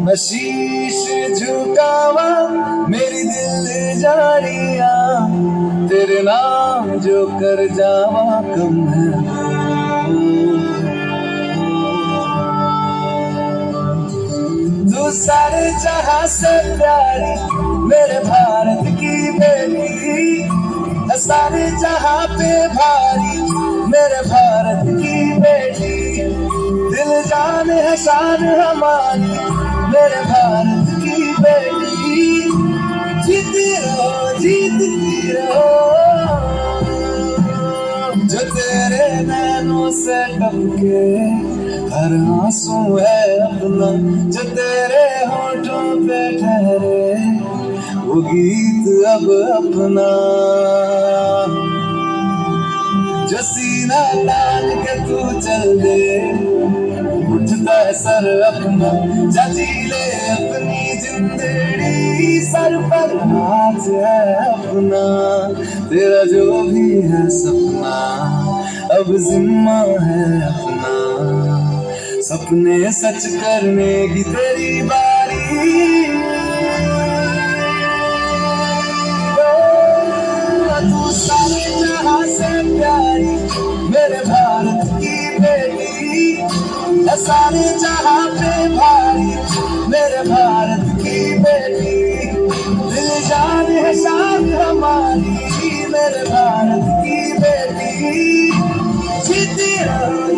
मैं शीश झुकावा मेरी दिल जानिया, तेरे नाम जो कर जावा कम है। तू सारे जहां से प्यारी मेरे भारत की बेटी, सारे जहां पे भारी मेरे भारत की बेटी, दिल जान है शान हमारी मेरे भारत की बेटी। जीती रहो जीतती रहो, जो तेरे नैनों से टपके हर आंसू है अपना, जो तेरे होठों पे ठहरे वो गीत अब अपना, जो सीना तान के तू चल दे उठता है सर अपना, जा जी ले अपनी जिंदड़ी, सर पर हाथ है अपना, तेरा जो भी है सपना अब जिम्मा है अपना, सपने सच करने की तेरी बारी। तू सारे जहां से प्यारी मेरे भारत की बेटी, सारे जहां पे भारी मेरे भारत की बेटी, दिल जान है शान हमारी मेरे भारत की बेटी। जीती रहो